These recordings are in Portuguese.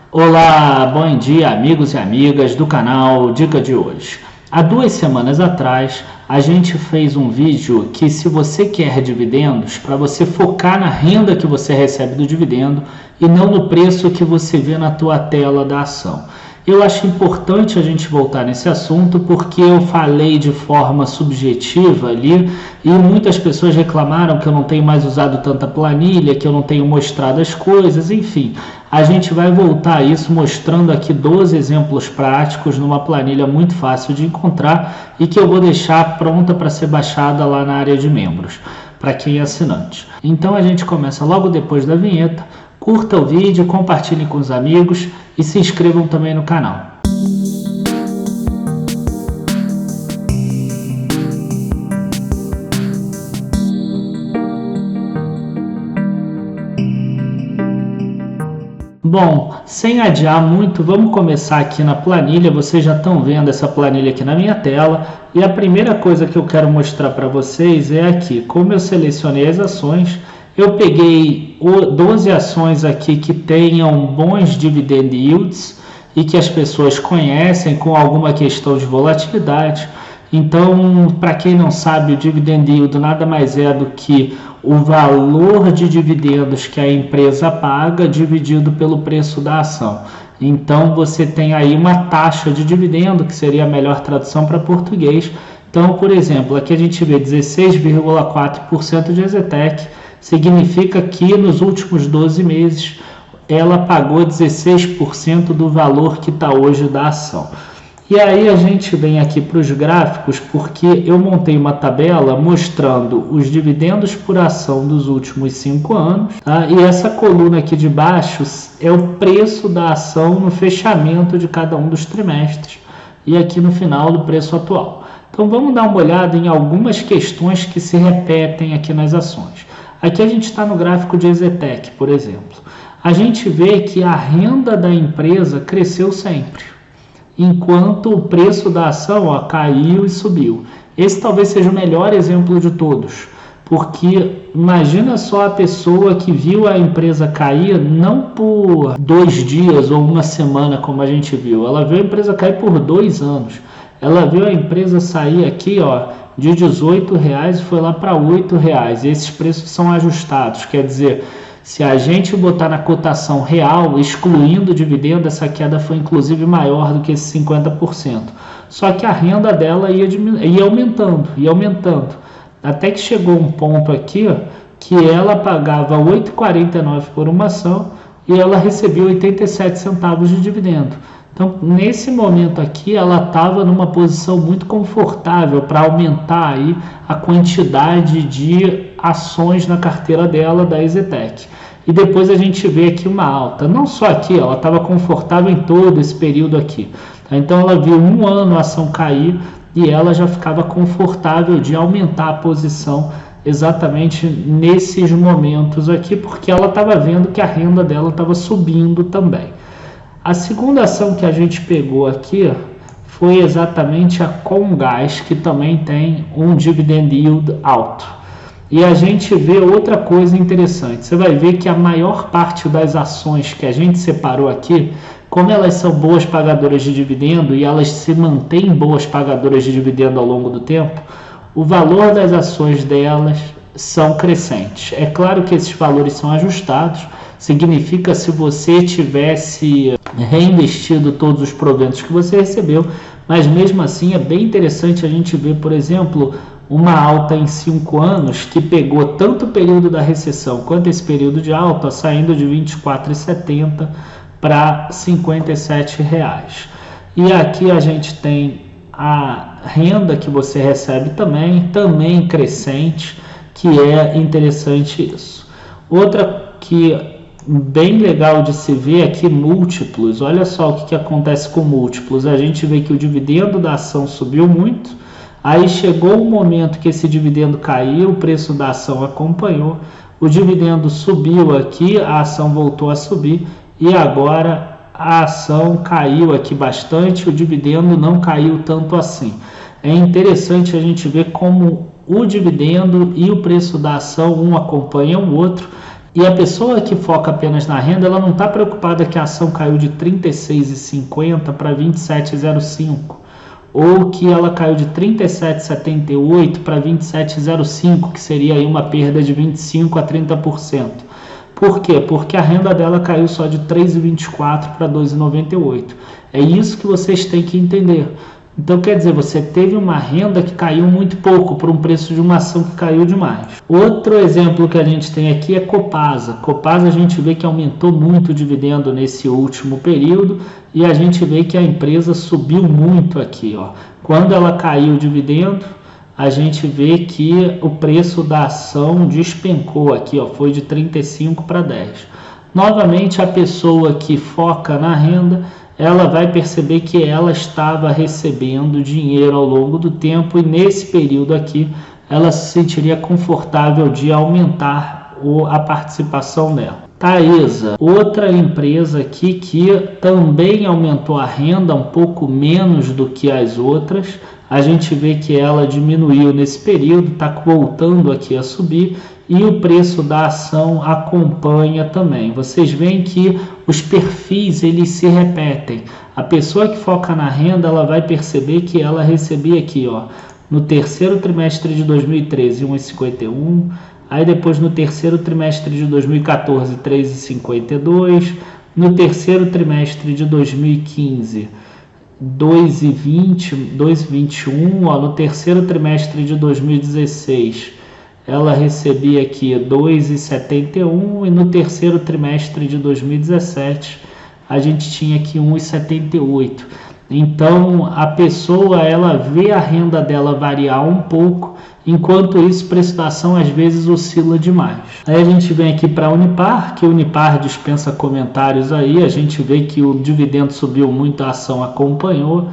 Olá, bom dia amigos e amigas do canal Dica de Hoje. Há 2 semanas atrás a gente fez um vídeo que, se você quer dividendos, para você focar na renda que você recebe do dividendo e não no preço que você vê na tua tela da ação. Eu acho importante a gente voltar nesse assunto porque eu falei de forma subjetiva ali e muitas pessoas reclamaram que eu não tenho mais usado tanta planilha, que eu não tenho mostrado as coisas, enfim. A gente vai voltar a isso mostrando aqui 12 exemplos práticos numa planilha muito fácil de encontrar e que eu vou deixar pronta para ser baixada lá na área de membros, para quem é assinante. Então a gente começa logo depois da vinheta. Curta o vídeo, compartilhe com os amigos e se inscrevam também no canal. Bom, sem adiar muito, vamos começar aqui na planilha. Vocês já estão vendo essa planilha aqui na minha tela. E a primeira coisa que eu quero mostrar para vocês é aqui, como eu selecionei as ações. Eu peguei 12 ações aqui que tenham bons dividend yields e que as pessoas conhecem com alguma questão de volatilidade. Então, para quem não sabe, o dividend yield nada mais é do que o valor de dividendos que a empresa paga dividido pelo preço da ação. Então, você tem aí uma taxa de dividendo, que seria a melhor tradução para português. Então, por exemplo, aqui a gente vê 16,4% de EZTEC, significa que nos últimos 12 meses ela pagou 16% do valor que está hoje da ação. E aí a gente vem aqui para os gráficos, porque eu montei uma tabela mostrando os dividendos por ação dos últimos 5 anos, tá? E essa coluna aqui de baixo é o preço da ação no fechamento de cada um dos trimestres e aqui no final do preço atual. Então vamos dar uma olhada em algumas questões que se repetem aqui nas ações. Aqui a gente está no gráfico de EZTEC, por exemplo. A gente vê que a renda da empresa cresceu sempre, enquanto o preço da ação caiu e subiu. Esse talvez seja o melhor exemplo de todos, porque imagina só a pessoa que viu a empresa cair não por 2 dias ou uma semana, como a gente viu. Ela viu a empresa cair por 2 anos. Ela viu a empresa sair aqui, de R$18 e foi lá para R$8. E esses preços são ajustados, quer dizer, se a gente botar na cotação real, excluindo o dividendo, essa queda foi inclusive maior do que esse 50%. Só que a renda dela ia aumentando, até que chegou um ponto aqui que ela pagava R$8,49 por uma ação e ela recebia 87 centavos de dividendo. Então, nesse momento aqui, ela estava numa posição muito confortável para aumentar aí a quantidade de ações na carteira dela da EZTEC. E depois a gente vê aqui uma alta. Não só aqui, ela estava confortável em todo esse período aqui. Então, ela viu 1 ano a ação cair e ela já ficava confortável de aumentar a posição exatamente nesses momentos aqui, porque ela estava vendo que a renda dela estava subindo também. A segunda ação que a gente pegou aqui foi exatamente a Comgás, que também tem um dividend yield alto. E a gente vê outra coisa interessante. Você vai ver que a maior parte das ações que a gente separou aqui, como elas são boas pagadoras de dividendo e elas se mantêm boas pagadoras de dividendo ao longo do tempo, o valor das ações delas são crescentes. É claro que esses valores são ajustados. Significa se você tivesse reinvestido todos os proventos que você recebeu, mas mesmo assim é bem interessante a gente ver, por exemplo, uma alta em 5 anos que pegou tanto o período da recessão quanto esse período de alta, saindo de R$ 24,70 para R$ 57,00. E aqui a gente tem a renda que você recebe também crescente, que é interessante isso. Outra que bem legal de se ver aqui, múltiplos. Olha só o que acontece com múltiplos. A gente vê que o dividendo da ação subiu muito, aí chegou um momento que esse dividendo caiu, o preço da ação acompanhou, o dividendo subiu aqui, a ação voltou a subir e agora a ação caiu aqui bastante, o dividendo não caiu tanto assim. É interessante a gente ver como o dividendo e o preço da ação, um acompanha o outro. E a pessoa que foca apenas na renda, ela não está preocupada que a ação caiu de R$ 36,50 para 27,05, ou que ela caiu de 37,78 para 27,05, que seria aí uma perda de 25% a 30%. Por quê? Porque a renda dela caiu só de 3,24 para 2,98. É isso que vocês têm que entender. Então, quer dizer, você teve uma renda que caiu muito pouco por um preço de uma ação que caiu demais. Outro exemplo que a gente tem aqui é Copasa. Copasa a gente vê que aumentou muito o dividendo nesse último período e a gente vê que a empresa subiu muito aqui, ó. Quando ela caiu o dividendo, a gente vê que o preço da ação despencou aqui, ó, foi de 35 para 10. Novamente, a pessoa que foca na renda, ela vai perceber que ela estava recebendo dinheiro ao longo do tempo e nesse período aqui ela se sentiria confortável de aumentar a participação dela. Taesa, outra empresa aqui que também aumentou a renda um pouco menos do que as outras. A gente vê que ela diminuiu nesse período, está voltando aqui a subir e o preço da ação acompanha também. Vocês veem que os perfis eles se repetem. A pessoa que foca na renda, ela vai perceber que ela recebia aqui, ó, no terceiro trimestre de 2013, 1,51, aí depois no terceiro trimestre de 2014, 3,52, no terceiro trimestre de 2015, 2,20, 2,21, no terceiro trimestre de 2016 ela recebia aqui 2,71 e no terceiro trimestre de 2017 a gente tinha aqui 1,78. Então a pessoa ela vê a renda dela variar um pouco, enquanto isso o preço da ação às vezes oscila demais. Aí a gente vem aqui para a Unipar, que a Unipar dispensa comentários aí, a gente vê que o dividendo subiu muito, a ação acompanhou,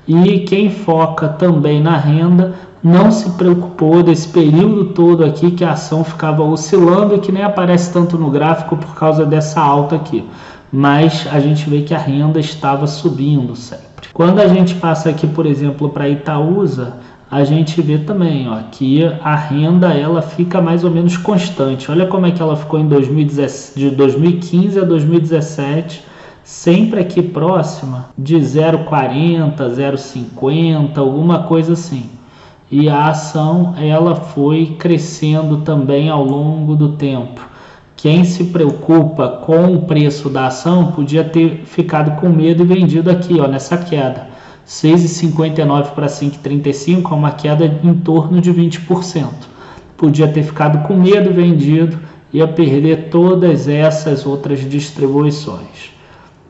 e quem foca também na renda não se preocupou desse período todo aqui que a ação ficava oscilando e que nem aparece tanto no gráfico por causa dessa alta aqui, mas a gente vê que a renda estava subindo sempre. Quando a gente passa aqui, por exemplo, para Itaúsa, a gente vê também, ó, que a renda ela fica mais ou menos constante. Olha como é que ela ficou em 2017, de 2015 a 2017, sempre aqui próxima de 0,40, 0,50, alguma coisa assim. E a ação ela foi crescendo também ao longo do tempo. Quem se preocupa com o preço da ação podia ter ficado com medo e vendido aqui, ó, nessa queda. 6,59 para 5,35 é uma queda em torno de 20%. Podia ter ficado com medo e vendido, ia perder todas essas outras distribuições.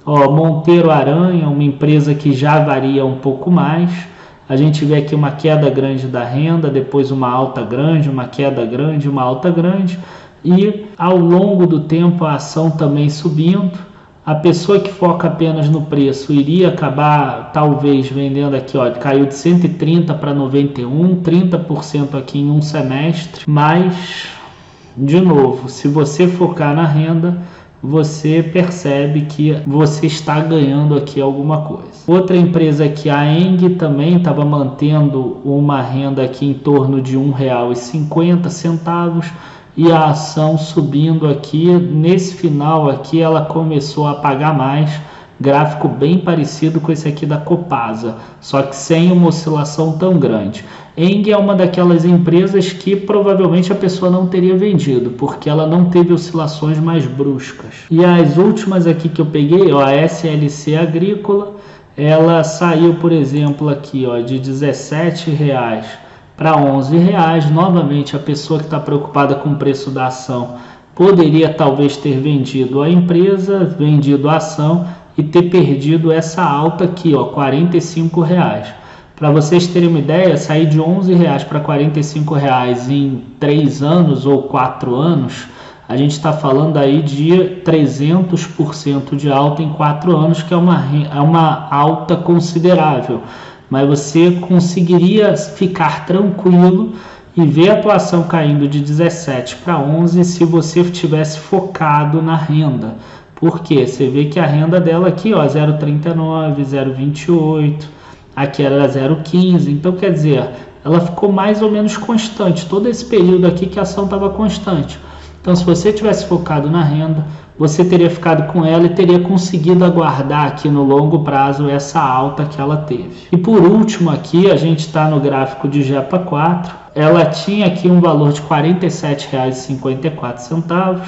Ó, Monteiro Aranha, uma empresa que já varia um pouco mais. A gente vê aqui uma queda grande da renda, depois uma alta grande, uma queda grande, uma alta grande. E ao longo do tempo a ação também subindo. A pessoa que foca apenas no preço iria acabar talvez vendendo aqui, ó, caiu de 130 para 91, 30% aqui em um semestre. Mas, de novo, se você focar na renda, você percebe que você está ganhando aqui alguma coisa. Outra empresa aqui, a Eng, também estava mantendo uma renda aqui em torno de R$ 1,50 e a ação subindo aqui. Nesse final aqui ela começou a pagar mais, gráfico bem parecido com esse aqui da Copasa, só que sem uma oscilação tão grande. Eng é uma daquelas empresas que provavelmente a pessoa não teria vendido, porque ela não teve oscilações mais bruscas. E as últimas aqui que eu peguei, ó, a SLC Agrícola, ela saiu, por exemplo, aqui, ó, de R$ 17,00 para R$ 11,00. Novamente, a pessoa que está preocupada com o preço da ação poderia talvez ter vendido a empresa, vendido a ação e ter perdido essa alta aqui, ó, R$ 45,00. Para vocês terem uma ideia, sair de R$ 11,00 para R$ 45,00 em 3 anos ou 4 anos, a gente está falando aí de 300% de alta em 4 anos, que é uma alta considerável. Mas você conseguiria ficar tranquilo e ver a atuação caindo de 17 para 11 se você tivesse focado na renda. Por quê? Você vê que a renda dela aqui, ó, 0,39, 0,28... aqui era 0,15, então quer dizer, ela ficou mais ou menos constante, todo esse período aqui que a ação estava constante. Então, se você tivesse focado na renda, você teria ficado com ela e teria conseguido aguardar aqui no longo prazo essa alta que ela teve. E por último aqui, a gente está no gráfico de JEPA 4, ela tinha aqui um valor de R$ 47,54,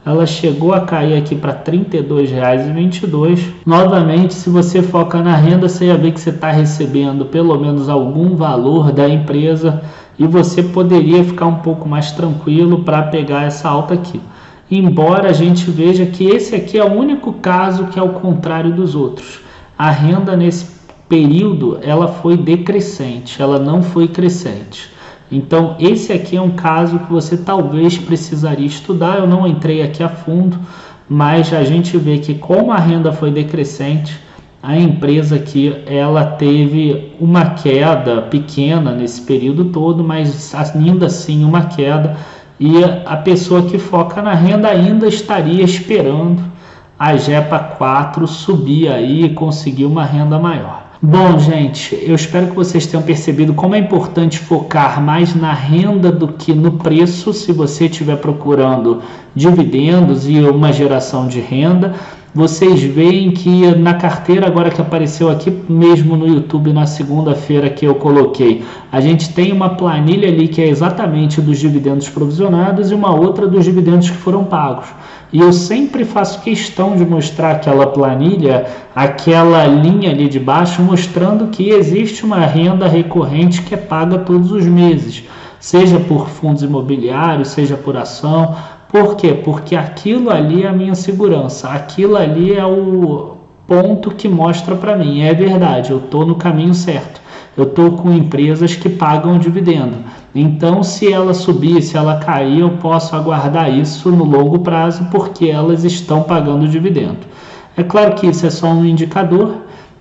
ela chegou a cair aqui para R$ 32,22. Novamente, se você foca na renda, você ia ver que você está recebendo pelo menos algum valor da empresa e você poderia ficar um pouco mais tranquilo para pegar essa alta aqui. Embora a gente veja que esse aqui é o único caso que é o contrário dos outros. A renda nesse período ela foi decrescente, ela não foi crescente. Então esse aqui é um caso que você talvez precisaria estudar. Eu não entrei aqui a fundo, mas a gente vê que como a renda foi decrescente, a empresa aqui ela teve uma queda pequena nesse período todo, mas ainda assim uma queda. E a pessoa que foca na renda ainda estaria esperando a JEPA 4 subir aí e conseguir uma renda maior. Bom, gente, eu espero que vocês tenham percebido como é importante focar mais na renda do que no preço, se você estiver procurando dividendos e uma geração de renda. Vocês veem que na carteira agora que apareceu aqui mesmo no YouTube na segunda-feira que eu coloquei, a gente tem uma planilha ali que é exatamente dos dividendos provisionados e uma outra dos dividendos que foram pagos. E eu sempre faço questão de mostrar aquela planilha, aquela linha ali de baixo, mostrando que existe uma renda recorrente que é paga todos os meses, seja por fundos imobiliários, seja por ação. Por quê? Porque aquilo ali é a minha segurança, aquilo ali é o ponto que mostra para mim, é verdade, eu estou no caminho certo, eu estou com empresas que pagam dividendo. Então, se ela subir, se ela cair, eu posso aguardar isso no longo prazo, porque elas estão pagando dividendo. É claro que isso é só um indicador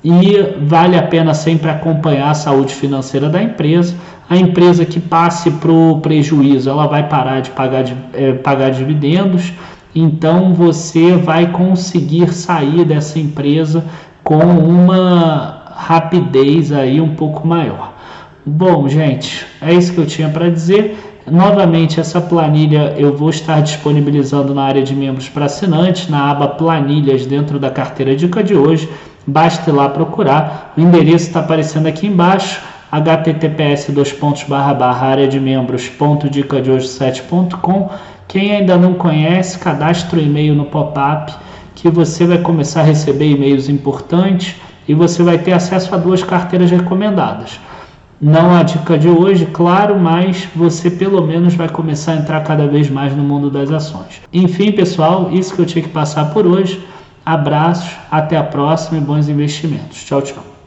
e vale a pena sempre acompanhar a saúde financeira da empresa. A empresa que passe para o prejuízo, ela vai parar de pagar dividendos, então você vai conseguir sair dessa empresa com uma rapidez aí um pouco maior. Bom, gente, é isso que eu tinha para dizer. Novamente, essa planilha eu vou estar disponibilizando na área de membros para assinantes, na aba planilhas dentro da carteira Dica de hoje. Basta ir lá procurar, o endereço está aparecendo aqui embaixo, https://areademembros.dicadehoje7.com. Quem ainda não conhece, cadastre o e-mail no pop-up, que você vai começar a receber e-mails importantes e você vai ter acesso a 2 carteiras recomendadas. Não a dica de hoje, claro, mas você pelo menos vai começar a entrar cada vez mais no mundo das ações. Enfim, pessoal, isso que eu tinha que passar por hoje. Abraços, até a próxima e bons investimentos. Tchau, tchau.